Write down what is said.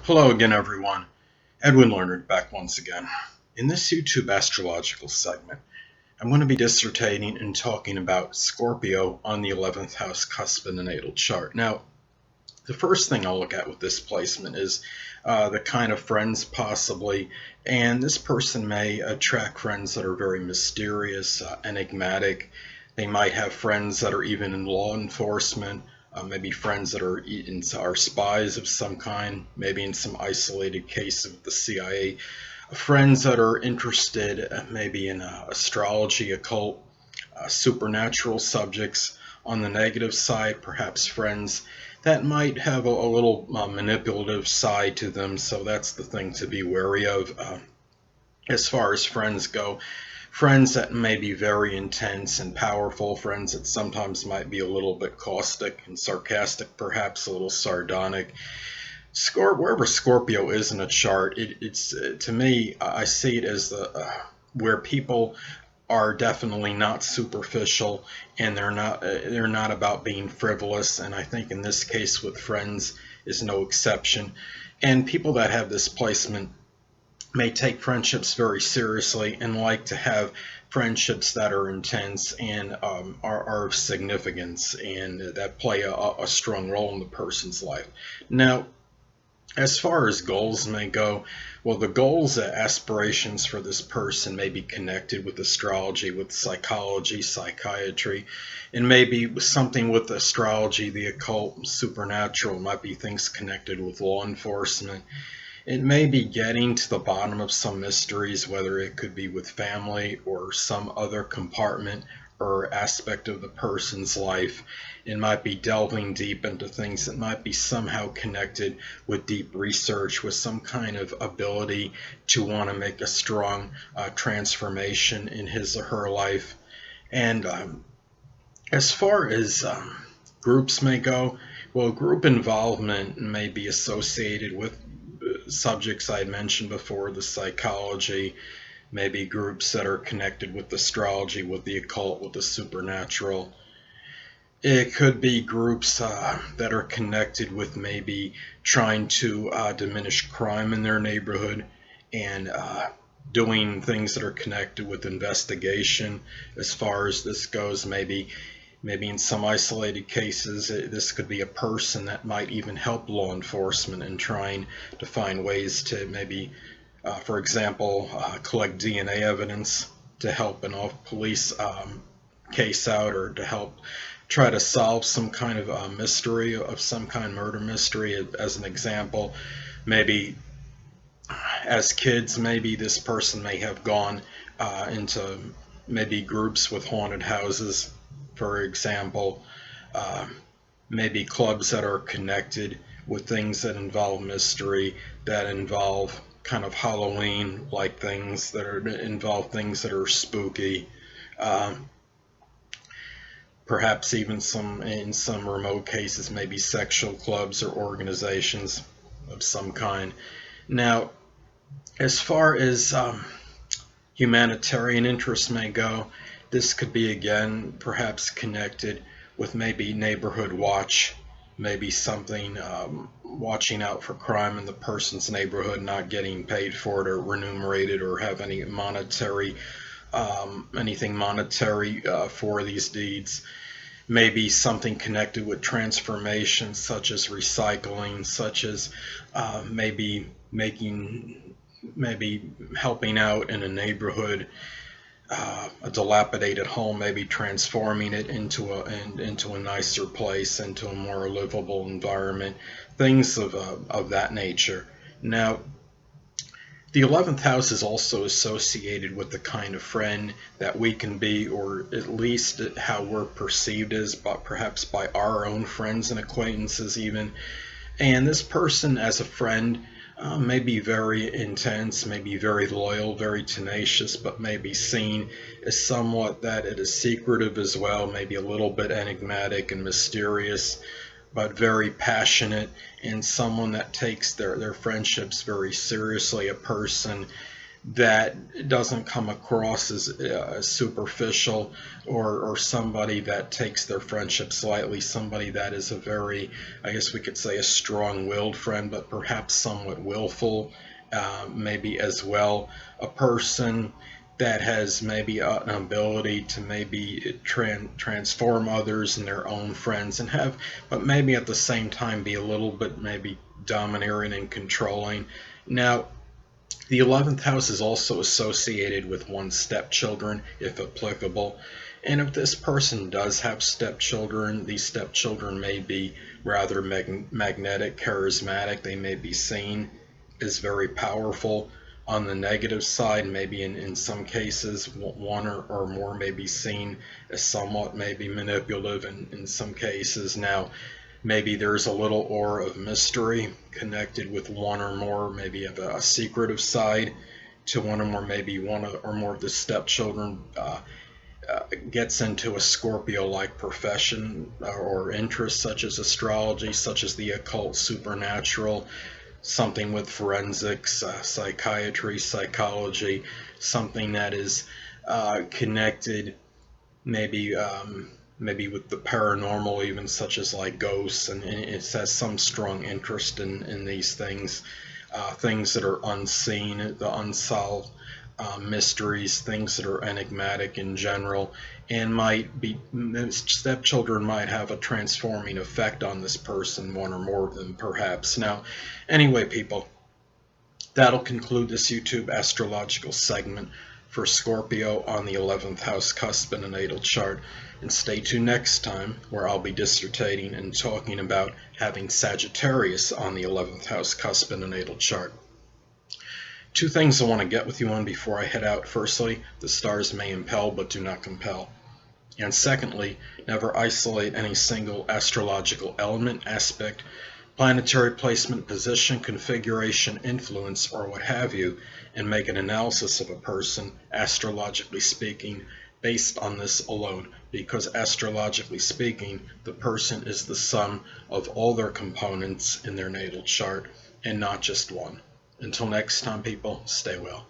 Hello again, everyone. Edwin Learnard back once again. In this YouTube astrological segment, I'm going to be dissertating and talking about Scorpio on the 11th house cusp in the natal chart. Now, the first thing I'll look at with this placement is the kind of friends possibly, and this person may attract friends that are very mysterious, enigmatic. They might have friends that are even in law enforcement, maybe friends that are spies of some kind, maybe in some isolated case of the CIA, friends that are interested maybe in astrology, occult, supernatural subjects. On the negative side, perhaps friends that might have a little manipulative side to them, so that's the thing to be wary of. As far as friends go, friends that may be very intense and powerful, friends that sometimes might be a little bit caustic and sarcastic, perhaps a little sardonic. Wherever Scorpio is in a chart, it's to me, I see it as where people are definitely not superficial, and they're not about being frivolous, and I think in this case with friends is no exception. And people that have this placement may take friendships very seriously and like to have friendships that are intense and are of significance and that play a strong role in the person's life. Now, as far as goals may go, well, the goals, aspirations for this person may be connected with astrology, with psychology, psychiatry, and maybe something with astrology, the occult, supernatural. Might be things connected with law enforcement. It may be getting to the bottom of some mysteries, whether it could be with family or some other compartment or aspect of the person's life. It might be delving deep into things that might be somehow connected with deep research, with some kind of ability to want to make a strong transformation in his or her life. And as far as groups may go, well, group involvement may be associated with subjects I had mentioned before, the psychology, maybe groups that are connected with astrology, with the occult, with the supernatural. It could be groups that are connected with maybe trying to diminish crime in their neighborhood and doing things that are connected with investigation. As far as this goes, maybe in some isolated cases, this could be a person that might even help law enforcement in trying to find ways to maybe, for example, collect DNA evidence to help an off-police case out, or to help try to solve some kind of mystery of some kind, murder mystery. As an example, maybe as kids, maybe this person may have gone into maybe groups with haunted houses, for example, uh, maybe clubs that are connected with things that involve mystery, that involve kind of Halloween like things, involve things that are spooky, uh, perhaps even in some remote cases, maybe sexual clubs or organizations of some kind. Now, as far as humanitarian interests may go, this could be again perhaps connected with maybe neighborhood watch, maybe something watching out for crime in the person's neighborhood, not getting paid for it or remunerated or have any monetary anything monetary for these deeds. Maybe something connected with transformation, such as recycling, such as maybe helping out in a neighborhood, a dilapidated home, maybe transforming it into a nicer place, into a more livable environment, things of that nature. Now, the 11th house is also associated with the kind of friend that we can be, or at least how we're perceived as, but perhaps by our own friends and acquaintances even. And this person as a friend may be very intense, may be very loyal, very tenacious, but may be seen as somewhat that it is secretive as well, maybe a little bit enigmatic and mysterious, but very passionate, and someone that takes their friendships very seriously, a person that doesn't come across as superficial, or somebody that takes their friendship lightly, somebody that is a very, I guess we could say, a strong-willed friend, but perhaps somewhat willful, maybe as well. A person that has maybe an ability to maybe transform others and their own friends, and have, but maybe at the same time be a little bit maybe domineering and controlling. Now, the 11th house is also associated with one's stepchildren, if applicable. And if this person does have stepchildren, these stepchildren may be rather magnetic, charismatic. They may be seen as very powerful. On the negative side, maybe in some cases, one or more may be seen as somewhat maybe manipulative in some cases. Now, maybe there's a little aura of mystery connected with one or more, maybe of a secretive side to one or more, maybe one or more of the stepchildren gets into a Scorpio-like profession or interest, such as astrology, such as the occult, supernatural, something with forensics, psychiatry, psychology, something that is connected maybe maybe with the paranormal, even such as like ghosts, and it has some strong interest in these things, things that are unseen, the unsolved mysteries, things that are enigmatic in general, and might be, stepchildren might have a transforming effect on this person, one or more of them perhaps. Now, anyway, people, that'll conclude this YouTube astrological segment for Scorpio on the 11th house cusp in a natal chart. And stay tuned next time, where I'll be dissertating and talking about having Sagittarius on the 11th house cusp in a natal chart. Two things I want to get with you on before I head out. Firstly, the stars may impel but do not compel. And secondly, never isolate any single astrological element, aspect, planetary placement, position, configuration, influence, or what have you, and make an analysis of a person, astrologically speaking, based on this alone. Because astrologically speaking, the person is the sum of all their components in their natal chart, and not just one. Until next time, people, stay well.